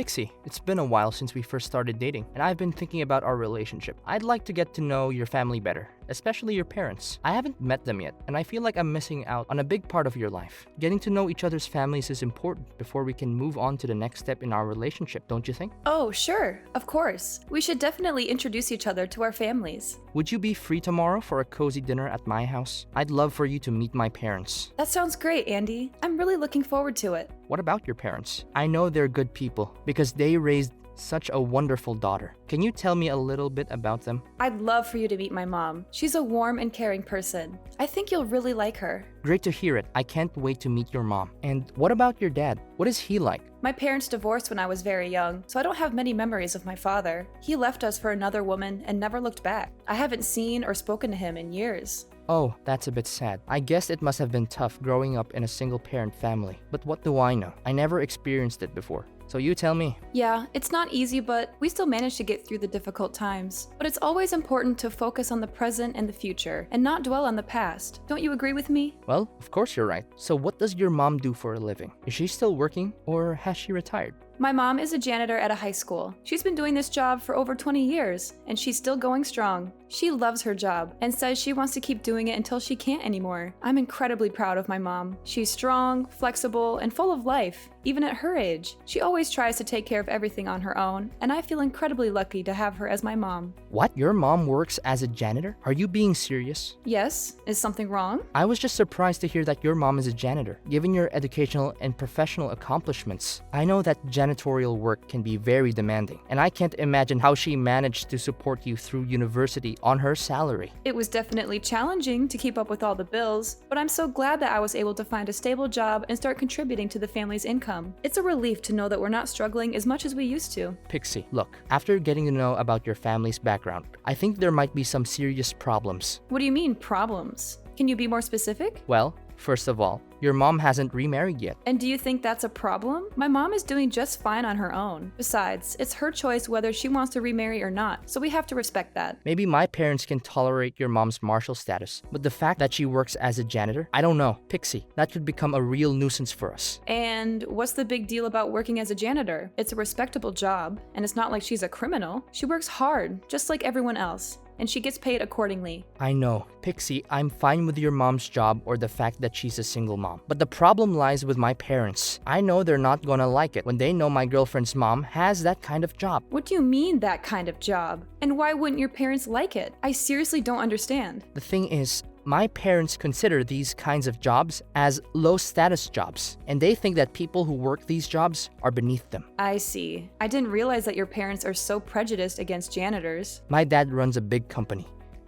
Pixie, it's been a while since we first started dating, and I've been thinking about our relationship. I'd like to get to know your family better, especially your parents. I haven't met them yet, and I feel like I'm missing out on a big part of your life. Getting to know each other's families is important before we can move on to the next step in our relationship, don't you think? Oh, sure, of course. We should definitely introduce each other to our families. Would you be free tomorrow for a cozy dinner at my house? I'd love for you to meet my parents. That sounds great, Andy. I'm really looking forward to it. What about your parents? I know they're good people because they raised such a wonderful daughter. Can you tell me a little bit about them? I'd love for you to meet my mom. She's a warm and caring person. I think you'll really like her. Great to hear it. I can't wait to meet your mom. And what about your dad? What is he like? My parents divorced when I was very young, so I don't have many memories of my father. He left us for another woman and never looked back. I haven't seen or spoken to him in years. Oh, that's a bit sad. I guess it must have been tough growing up in a single-parent family. But what do I know? I never experienced it before. So you tell me. Yeah, it's not easy, but we still manage to get through the difficult times. But it's always important to focus on the present and the future, and not dwell on the past. Don't you agree with me? Well, of course you're right. So what does your mom do for a living? Is she still working, or has she retired? My mom is a janitor at a high school. She's been doing this job for over 20 years, and she's still going strong. She loves her job and says she wants to keep doing it until she can't anymore. I'm incredibly proud of my mom. She's strong, flexible, and full of life, even at her age. She always tries to take care of everything on her own, and I feel incredibly lucky to have her as my mom. What? Your mom works as a janitor? Are you being serious? Yes? Is something wrong? I was just surprised to hear that your mom is a janitor, given your educational and professional accomplishments. I know that janitorial work can be very demanding, and I can't imagine how she managed to support you through university on her salary. It was definitely challenging to keep up with all the bills, but I'm so glad that I was able to find a stable job and start contributing to the family's income. It's a relief to know that we're not struggling as much as we used to. Pixie, look, after getting to know about your family's background, I think there might be some serious problems. What do you mean, problems? Can you be more specific? Well, first of all, your mom hasn't remarried yet. And do you think that's a problem? My mom is doing just fine on her own. Besides, it's her choice whether she wants to remarry or not, so we have to respect that. Maybe my parents can tolerate your mom's martial status, but the fact that she works as a janitor, I don't know. Pixie, that could become a real nuisance for us. And what's the big deal about working as a janitor? It's a respectable job, and it's not like she's a criminal. She works hard, just like everyone else, and she gets paid accordingly. I know. Pixie, I'm fine with your mom's job or the fact that she's a single mom. But the problem lies with my parents. I know they're not gonna like it when they know my girlfriend's mom has that kind of job. What do you mean, that kind of job? And why wouldn't your parents like it? I seriously don't understand. The thing is, my parents consider these kinds of jobs as low-status jobs, and they think that people who work these jobs are beneath them. I see. I didn't realize that your parents are so prejudiced against janitors. My dad runs a big company,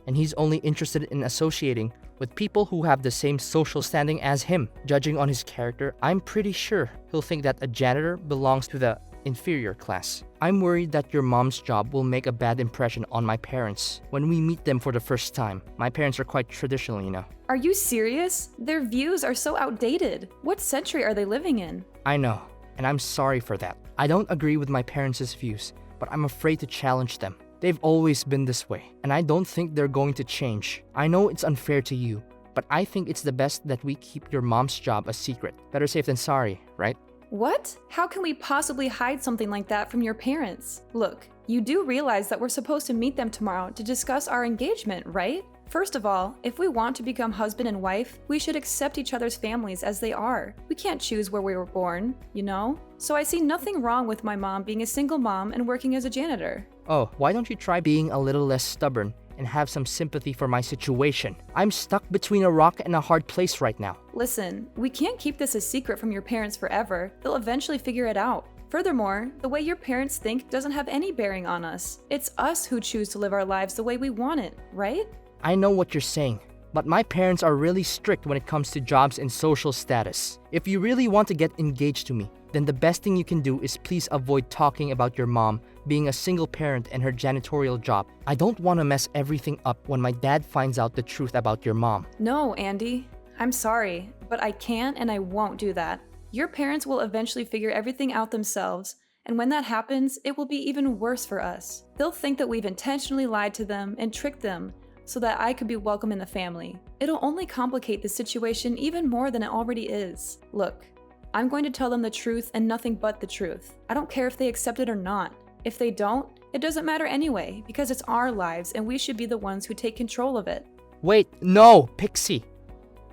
and he's only interested in associating with people who have the same social standing as him. Judging on his character, I'm pretty sure he'll think that a janitor belongs to the inferior class. I'm worried that your mom's job will make a bad impression on my parents when we meet them for the first time. My parents are quite traditional, you know. Are you serious? Their views are so outdated. What century are they living in? I know, and I'm sorry for that. I don't agree with my parents' views, but I'm afraid to challenge them. They've always been this way, and I don't think they're going to change. I know it's unfair to you, but I think it's the best that we keep your mom's job a secret. Better safe than sorry, right? What? How can we possibly hide something like that from your parents? Look, you do realize that we're supposed to meet them tomorrow to discuss our engagement, right? First of all, if we want to become husband and wife, we should accept each other's families as they are. We can't choose where we were born, you know? So I see nothing wrong with my mom being a single mom and working as a janitor. Oh, why don't you try being a little less stubborn and have some sympathy for my situation? I'm stuck between a rock and a hard place right now. Listen, we can't keep this a secret from your parents forever. They'll eventually figure it out. Furthermore, the way your parents think doesn't have any bearing on us. It's us who choose to live our lives the way we want it, right? I know what you're saying, but my parents are really strict when it comes to jobs and social status. If you really want to get engaged to me, then the best thing you can do is please avoid talking about your mom being a single parent and her janitorial job. I don't want to mess everything up when my dad finds out the truth about your mom. No, Andy. I'm sorry, but I can't and I won't do that. Your parents will eventually figure everything out themselves, and when that happens, it will be even worse for us. They'll think that we've intentionally lied to them and tricked them so that I could be welcome in the family. It'll only complicate the situation even more than it already is. Look, I'm going to tell them the truth and nothing but the truth. I don't care if they accept it or not. If they don't, it doesn't matter anyway, because it's our lives and we should be the ones who take control of it. Wait, no, Pixie.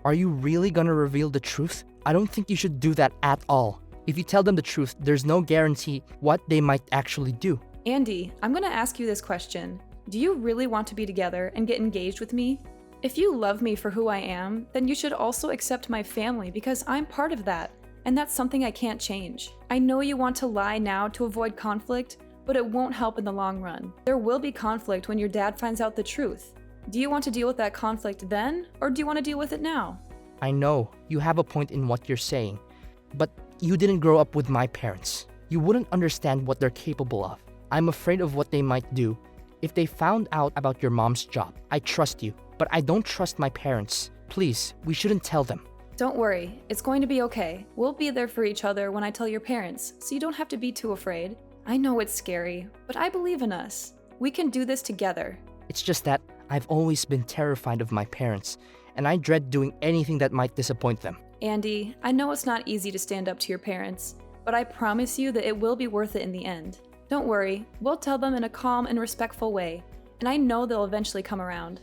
Are you really gonna reveal the truth? I don't think you should do that at all. If you tell them the truth, there's no guarantee what they might actually do. Andy, I'm gonna ask you this question. Do you really want to be together and get engaged with me? If you love me for who I am, then you should also accept my family because I'm part of that, and that's something I can't change. I know you want to lie now to avoid conflict, but it won't help in the long run. There will be conflict when your dad finds out the truth. Do you want to deal with that conflict then, or do you want to deal with it now? I know you have a point in what you're saying, but you didn't grow up with my parents. You wouldn't understand what they're capable of. I'm afraid of what they might do if they found out about your mom's job. I trust you, but I don't trust my parents. Please, we shouldn't tell them. Don't worry, it's going to be okay. We'll be there for each other when I tell your parents, so you don't have to be too afraid. I know it's scary, but I believe in us. We can do this together. It's just that I've always been terrified of my parents, and I dread doing anything that might disappoint them. Andy, I know it's not easy to stand up to your parents, but I promise you that it will be worth it in the end. Don't worry, we'll tell them in a calm and respectful way, and I know they'll eventually come around.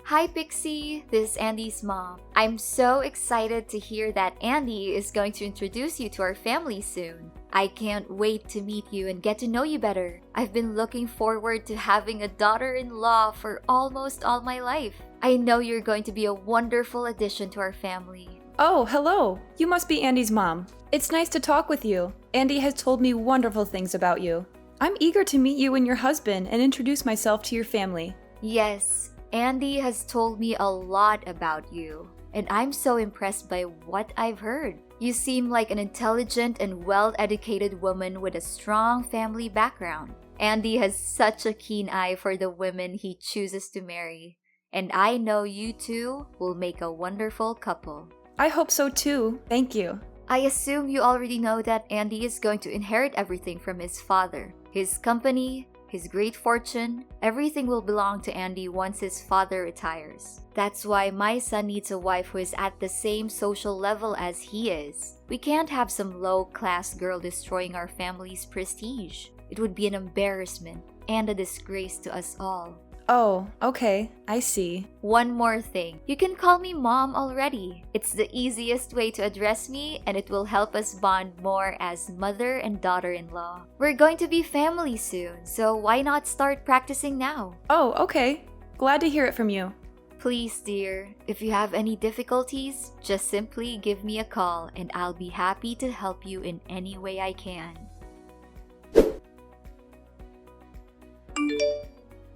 Hi Pixie, this is Andy's mom. I'm so excited to hear that Andy is going to introduce you to our family soon. I can't wait to meet you and get to know you better. I've been looking forward to having a daughter-in-law for almost all my life. I know you're going to be a wonderful addition to our family. Oh, hello! You must be Andy's mom. It's nice to talk with you. Andy has told me wonderful things about you. I'm eager to meet you and your husband and introduce myself to your family. Yes, Andy has told me a lot about you, and I'm so impressed by what I've heard. You seem like an intelligent and well-educated woman with a strong family background. Andy has such a keen eye for the women he chooses to marry, and I know you two will make a wonderful couple. I hope so too. Thank you. I assume you already know that Andy is going to inherit everything from his father. His company, his great fortune, everything will belong to Andy once his father retires. That's why my son needs a wife who is at the same social level as he is. We can't have some low-class girl destroying our family's prestige. It would be an embarrassment and a disgrace to us all. Oh, okay. I see. One more thing. You can call me Mom already. It's the easiest way to address me, and it will help us bond more as mother and daughter-in-law. We're going to be family soon, so why not start practicing now? Oh, okay. Glad to hear it from you. Please, dear, if you have any difficulties, just simply give me a call and I'll be happy to help you in any way I can.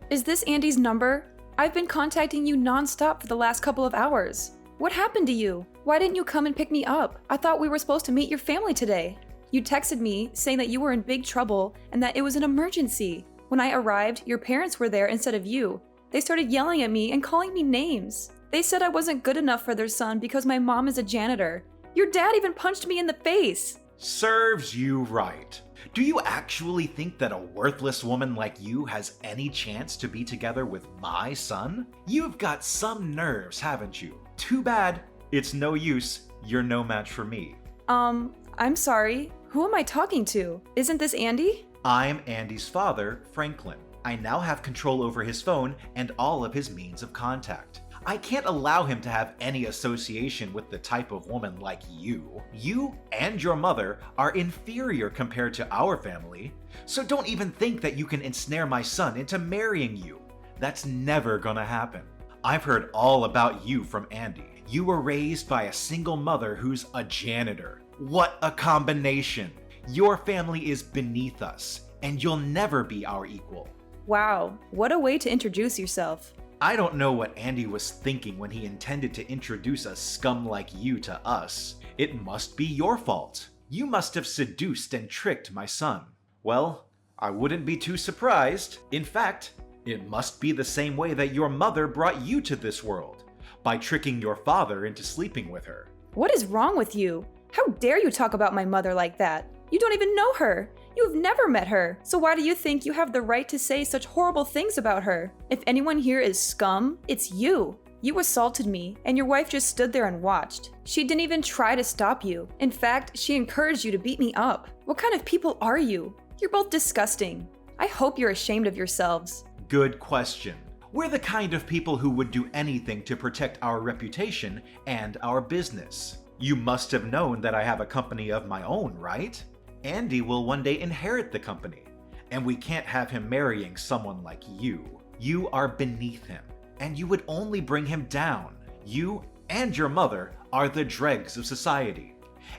Is this Andy's number? I've been contacting you nonstop for the last couple of hours. What happened to you? Why didn't you come and pick me up? I thought we were supposed to meet your family today. You texted me saying that you were in big trouble and that it was an emergency. When I arrived, your parents were there instead of you. They started yelling at me and calling me names. They said I wasn't good enough for their son because my mom is a janitor. Your dad even punched me in the face. Serves you right. Do you actually think that a worthless woman like you has any chance to be together with my son? You've got some nerves, haven't you? Too bad. It's no use. You're no match for me. I'm sorry. Who am I talking to? Isn't this Andy? I'm Andy's father, Franklin. I now have control over his phone and all of his means of contact. I can't allow him to have any association with the type of woman like you. You and your mother are inferior compared to our family, so don't even think that you can ensnare my son into marrying you. That's never gonna happen. I've heard all about you from Andy. You were raised by a single mother who's a janitor. What a combination! Your family is beneath us, and you'll never be our equal. Wow, what a way to introduce yourself. I don't know what Andy was thinking when he intended to introduce a scum like you to us. It must be your fault. You must have seduced and tricked my son. Well, I wouldn't be too surprised. In fact, it must be the same way that your mother brought you to this world, by tricking your father into sleeping with her. What is wrong with you? How dare you talk about my mother like that? You don't even know her. You have never met her. So why do you think you have the right to say such horrible things about her? If anyone here is scum, it's you. You assaulted me, and your wife just stood there and watched. She didn't even try to stop you. In fact, she encouraged you to beat me up. What kind of people are you? You're both disgusting. I hope you're ashamed of yourselves. Good question. We're the kind of people who would do anything to protect our reputation and our business. You must have known that I have a company of my own, right? Andy will one day inherit the company, and we can't have him marrying someone like you. You are beneath him, and you would only bring him down. You and your mother are the dregs of society,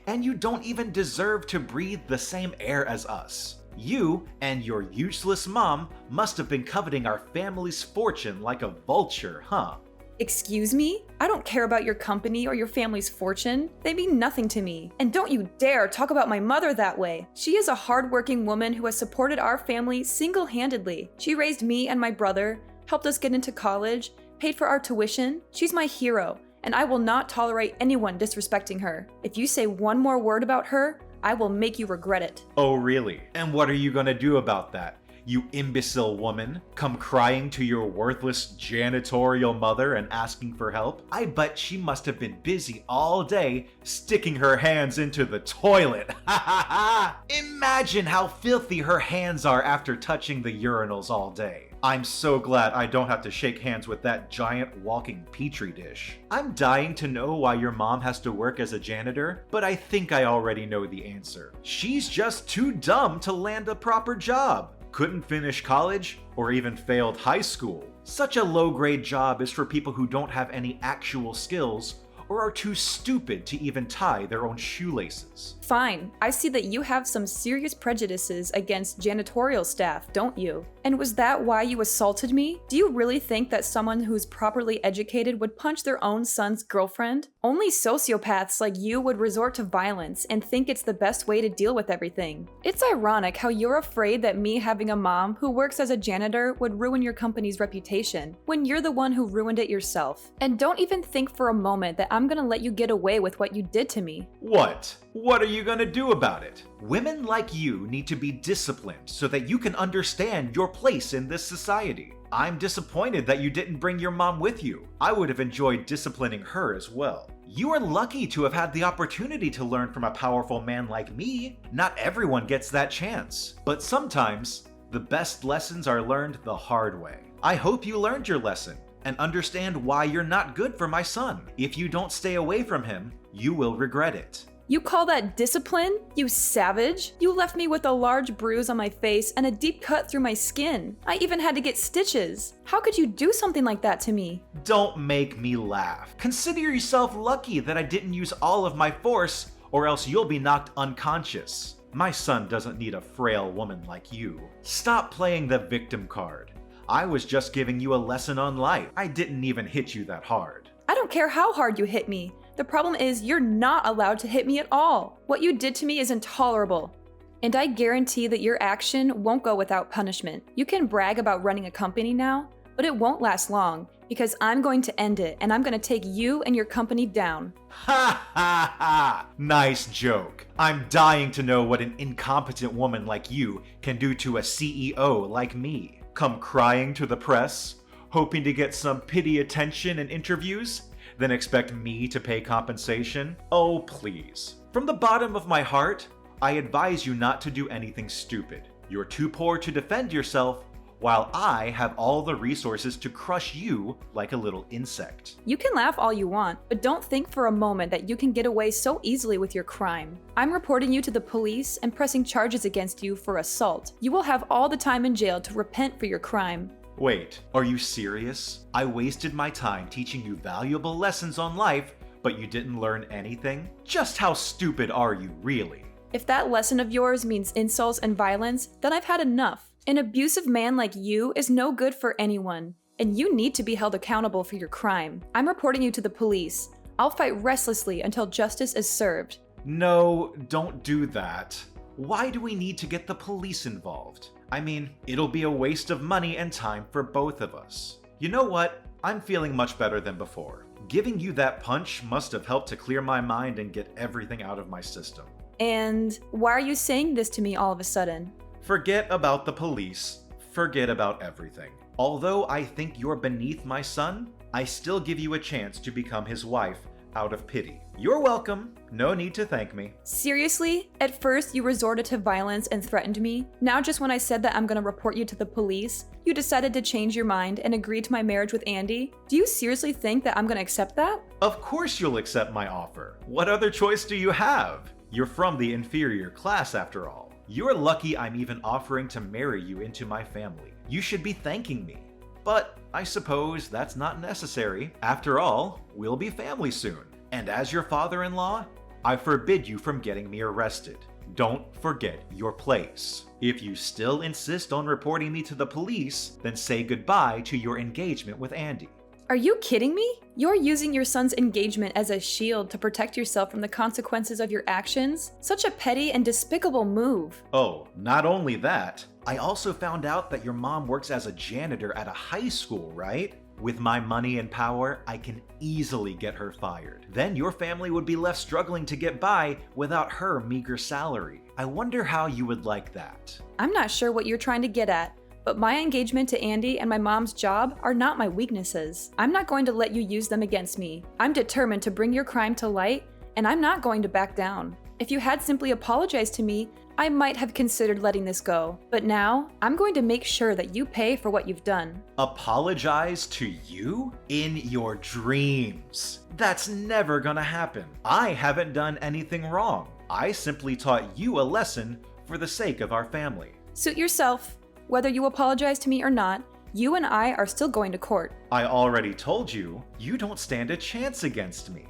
and you don't even deserve to breathe the same air as us. You and your useless mom must have been coveting our family's fortune like a vulture, huh? Excuse me? I don't care about your company or your family's fortune. They mean nothing to me. And don't you dare talk about my mother that way. She is a hardworking woman who has supported our family single-handedly. She raised me and my brother, helped us get into college, paid for our tuition. She's my hero, and I will not tolerate anyone disrespecting her. If you say one more word about her, I will make you regret it. Oh, really? And what are you gonna do about that? You imbecile woman, come crying to your worthless janitorial mother and asking for help? I bet she must have been busy all day sticking her hands into the toilet. Ha ha ha! Imagine how filthy her hands are after touching the urinals all day. I'm so glad I don't have to shake hands with that giant walking petri dish. I'm dying to know why your mom has to work as a janitor, but I think I already know the answer. She's just too dumb to land a proper job. Couldn't finish college, or even failed high school. Such a low-grade job is for people who don't have any actual skills or are too stupid to even tie their own shoelaces. Fine, I see that you have some serious prejudices against janitorial staff, don't you? And was that why you assaulted me? Do you really think that someone who's properly educated would punch their own son's girlfriend? Only sociopaths like you would resort to violence and think it's the best way to deal with everything. It's ironic how you're afraid that me having a mom who works as a janitor would ruin your company's reputation, when you're the one who ruined it yourself. And don't even think for a moment that I'm gonna let you get away with what you did to me. What? What are you gonna do about it? Women like you need to be disciplined so that you can understand your place in this society. I'm disappointed that you didn't bring your mom with you. I would have enjoyed disciplining her as well. You are lucky to have had the opportunity to learn from a powerful man like me. Not everyone gets that chance. But sometimes, the best lessons are learned the hard way. I hope you learned your lesson and understand why you're not good for my son. If you don't stay away from him, you will regret it. You call that discipline? You savage! You left me with a large bruise on my face and a deep cut through my skin. I even had to get stitches. How could you do something like that to me? Don't make me laugh. Consider yourself lucky that I didn't use all of my force, or else you'll be knocked unconscious. My son doesn't need a frail woman like you. Stop playing the victim card. I was just giving you a lesson on life. I didn't even hit you that hard. I don't care how hard you hit me. The problem is you're not allowed to hit me at all. What you did to me is intolerable. And I guarantee that your action won't go without punishment. You can brag about running a company now, but it won't last long because I'm going to end it and I'm going to take you and your company down. Ha ha ha! Nice joke. I'm dying to know what an incompetent woman like you can do to a CEO like me. Come crying to the press, hoping to get some pity attention and interviews, then expect me to pay compensation? Oh, please. From the bottom of my heart, I advise you not to do anything stupid. You're too poor to defend yourself, while I have all the resources to crush you like a little insect. You can laugh all you want, but don't think for a moment that you can get away so easily with your crime. I'm reporting you to the police and pressing charges against you for assault. You will have all the time in jail to repent for your crime. Wait, are you serious? I wasted my time teaching you valuable lessons on life, but you didn't learn anything? Just how stupid are you, really? If that lesson of yours means insults and violence, then I've had enough. An abusive man like you is no good for anyone, and you need to be held accountable for your crime. I'm reporting you to the police. I'll fight restlessly until justice is served. No, don't do that. Why do we need to get the police involved? I mean, it'll be a waste of money and time for both of us. You know what? I'm feeling much better than before. Giving you that punch must have helped to clear my mind and get everything out of my system. And why are you saying this to me all of a sudden? Forget about the police. Forget about everything. Although I think you're beneath my son, I still give you a chance to become his wife out of pity. You're welcome. No need to thank me. Seriously? At first, you resorted to violence and threatened me. Now, just when I said that I'm gonna report you to the police, you decided to change your mind and agree to my marriage with Andy? Do you seriously think that I'm gonna accept that? Of course you'll accept my offer. What other choice do you have? You're from the inferior class after all. You're lucky I'm even offering to marry you into my family. You should be thanking me. But I suppose that's not necessary. After all, we'll be family soon. And as your father-in-law, I forbid you from getting me arrested. Don't forget your place. If you still insist on reporting me to the police, then say goodbye to your engagement with Andy. Are you kidding me? You're using your son's engagement as a shield to protect yourself from the consequences of your actions? Such a petty and despicable move. Oh, not only that, I also found out that your mom works as a janitor at a high school, right? With my money and power, I can easily get her fired. Then your family would be left struggling to get by without her meager salary. I wonder how you would like that. I'm not sure what you're trying to get at, but my engagement to Andy and my mom's job are not my weaknesses. I'm not going to let you use them against me. I'm determined to bring your crime to light, and I'm not going to back down. If you had simply apologized to me, I might have considered letting this go. But now, I'm going to make sure that you pay for what you've done. Apologize to you? In your dreams. That's never gonna happen. I haven't done anything wrong. I simply taught you a lesson for the sake of our family. Suit yourself. Whether you apologize to me or not, you and I are still going to court. I already told you, you don't stand a chance against me.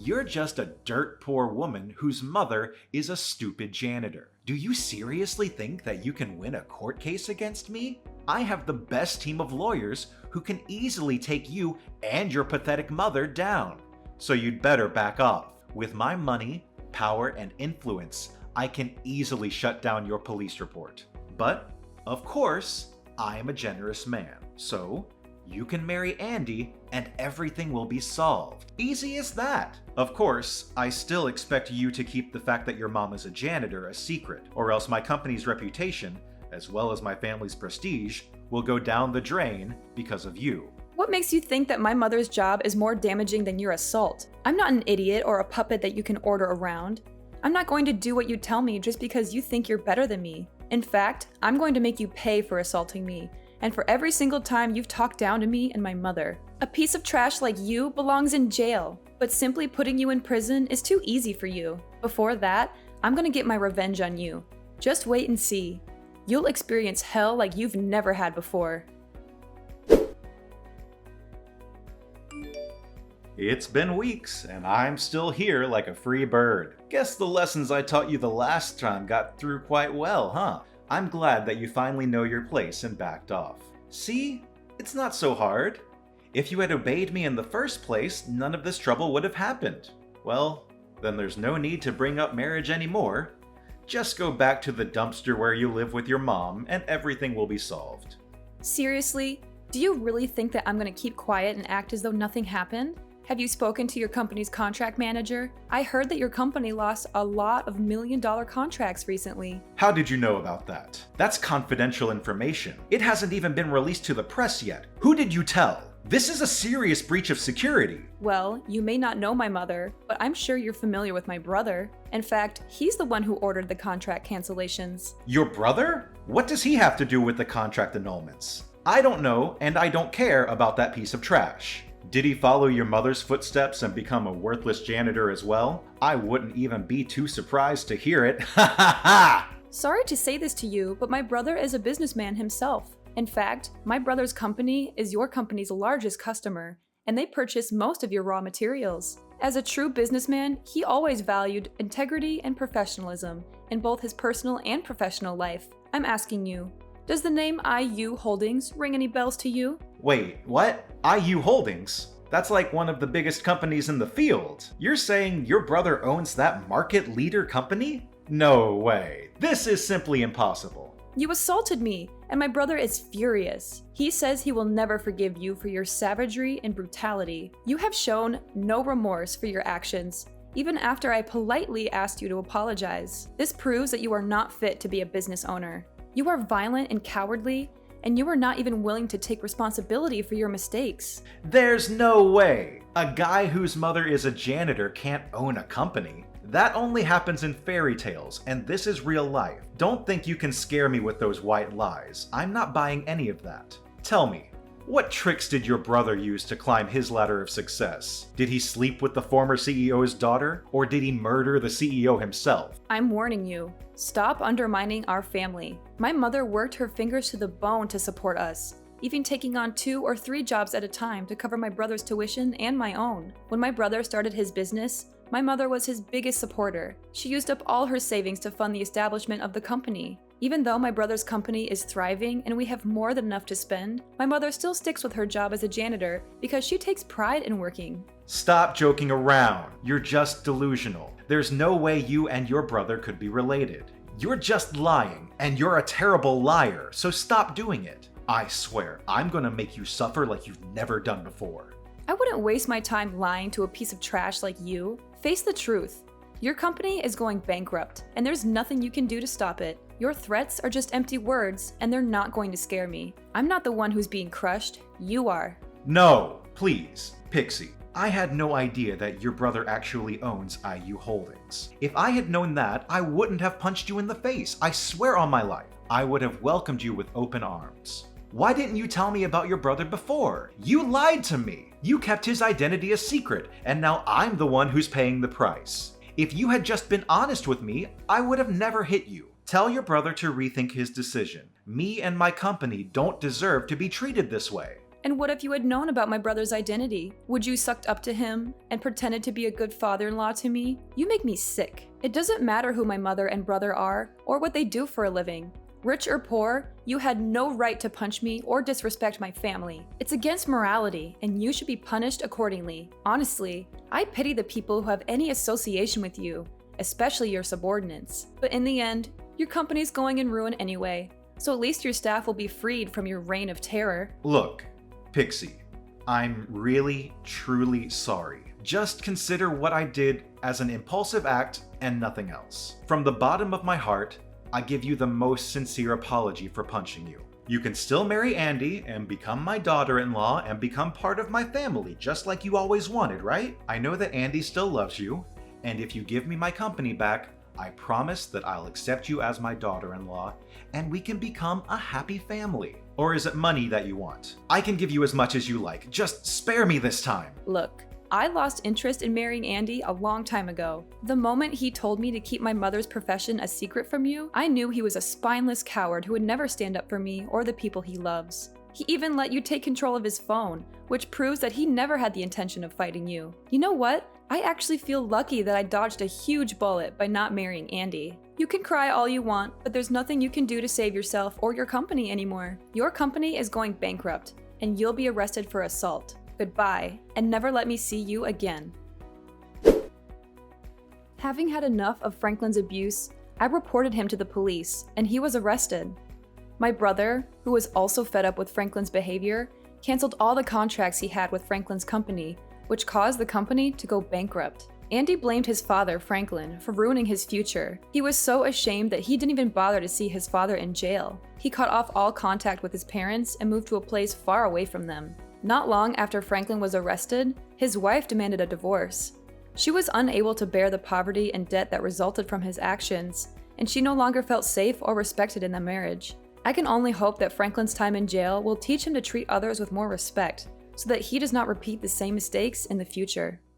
You're just a dirt poor woman whose mother is a stupid janitor. Do you seriously think that you can win a court case against me? I have the best team of lawyers who can easily take you and your pathetic mother down. So you'd better back off. With my money, power, and influence, I can easily shut down your police report. But, of course, I am a generous man. So, you can marry Andy and everything will be solved. Easy as that. Of course, I still expect you to keep the fact that your mom is a janitor a secret, or else my company's reputation, as well as my family's prestige, will go down the drain because of you. What makes you think that my mother's job is more damaging than your assault? I'm not an idiot or a puppet that you can order around. I'm not going to do what you tell me just because you think you're better than me. In fact, I'm going to make you pay for assaulting me, and for every single time you've talked down to me and my mother. A piece of trash like you belongs in jail, but simply putting you in prison is too easy for you. Before that, I'm gonna get my revenge on you. Just wait and see. You'll experience hell like you've never had before. It's been weeks, and I'm still here like a free bird. Guess the lessons I taught you the last time got through quite well, huh? I'm glad that you finally know your place and backed off. See? It's not so hard. If you had obeyed me in the first place, none of this trouble would have happened. Well, then there's no need to bring up marriage anymore. Just go back to the dumpster where you live with your mom, and everything will be solved. Seriously? Do you really think that I'm gonna keep quiet and act as though nothing happened? Have you spoken to your company's contract manager? I heard that your company lost a lot of million-dollar contracts recently. How did you know about that? That's confidential information. It hasn't even been released to the press yet. Who did you tell? This is a serious breach of security. Well, you may not know my mother, but I'm sure you're familiar with my brother. In fact, he's the one who ordered the contract cancellations. Your brother? What does he have to do with the contract annulments? I don't know, and I don't care about that piece of trash. Did he follow your mother's footsteps and become a worthless janitor as well? I wouldn't even be too surprised to hear it. Ha ha ha! Sorry to say this to you, but my brother is a businessman himself. In fact, my brother's company is your company's largest customer, and they purchase most of your raw materials. As a true businessman, he always valued integrity and professionalism in both his personal and professional life. I'm asking you, does the name IU Holdings ring any bells to you? Wait, what? IU Holdings? That's like one of the biggest companies in the field. You're saying your brother owns that market leader company? No way. This is simply impossible. You assaulted me, and my brother is furious. He says he will never forgive you for your savagery and brutality. You have shown no remorse for your actions, even after I politely asked you to apologize. This proves that you are not fit to be a business owner. You are violent and cowardly, and you were not even willing to take responsibility for your mistakes. There's no way! A guy whose mother is a janitor can't own a company. That only happens in fairy tales, and this is real life. Don't think you can scare me with those white lies. I'm not buying any of that. Tell me, what tricks did your brother use to climb his ladder of success? Did he sleep with the former CEO's daughter? Or did he murder the CEO himself? I'm warning you. Stop undermining our family. My mother worked her fingers to the bone to support us, even taking on 2 or 3 jobs at a time to cover my brother's tuition and my own. When my brother started his business, my mother was his biggest supporter. She used up all her savings to fund the establishment of the company. Even though my brother's company is thriving and we have more than enough to spend, my mother still sticks with her job as a janitor because she takes pride in working. Stop joking around. You're just delusional. There's no way you and your brother could be related. You're just lying, and you're a terrible liar, so stop doing it. I swear, I'm gonna make you suffer like you've never done before. I wouldn't waste my time lying to a piece of trash like you. Face the truth. Your company is going bankrupt, and there's nothing you can do to stop it. Your threats are just empty words, and they're not going to scare me. I'm not the one who's being crushed. You are. No, please, Pixie. I had no idea that your brother actually owns IU Holdings. If I had known that, I wouldn't have punched you in the face. I swear on my life. I would have welcomed you with open arms. Why didn't you tell me about your brother before? You lied to me. You kept his identity a secret, and now I'm the one who's paying the price. If you had just been honest with me, I would have never hit you. Tell your brother to rethink his decision. Me and my company don't deserve to be treated this way. And what if you had known about my brother's identity? Would you sucked up to him and pretended to be a good father-in-law to me? You make me sick. It doesn't matter who my mother and brother are or what they do for a living. Rich or poor, you had no right to punch me or disrespect my family. It's against morality, and you should be punished accordingly. Honestly, I pity the people who have any association with you, especially your subordinates. But in the end, your company's going in ruin anyway, so at least your staff will be freed from your reign of terror. Look, Pixie, I'm really, truly sorry. Just consider what I did as an impulsive act and nothing else. From the bottom of my heart, I give you the most sincere apology for punching you. You can still marry Andy and become my daughter-in-law and become part of my family, just like you always wanted, right? I know that Andy still loves you, and if you give me my company back, I promise that I'll accept you as my daughter-in-law, and we can become a happy family. Or is it money that you want? I can give you as much as you like. Just spare me this time. Look, I lost interest in marrying Andy a long time ago. The moment he told me to keep my mother's profession a secret from you, I knew he was a spineless coward who would never stand up for me or the people he loves. He even let you take control of his phone, which proves that he never had the intention of fighting you. You know what? I actually feel lucky that I dodged a huge bullet by not marrying Andy. You can cry all you want, but there's nothing you can do to save yourself or your company anymore. Your company is going bankrupt, and you'll be arrested for assault. Goodbye, and never let me see you again. Having had enough of Franklin's abuse, I reported him to the police, and he was arrested. My brother, who was also fed up with Franklin's behavior, canceled all the contracts he had with Franklin's company, which caused the company to go bankrupt. Andy blamed his father, Franklin, for ruining his future. He was so ashamed that he didn't even bother to see his father in jail. He cut off all contact with his parents and moved to a place far away from them. Not long after Franklin was arrested, his wife demanded a divorce. She was unable to bear the poverty and debt that resulted from his actions, and she no longer felt safe or respected in the marriage. I can only hope that Franklin's time in jail will teach him to treat others with more respect, so that he does not repeat the same mistakes in the future.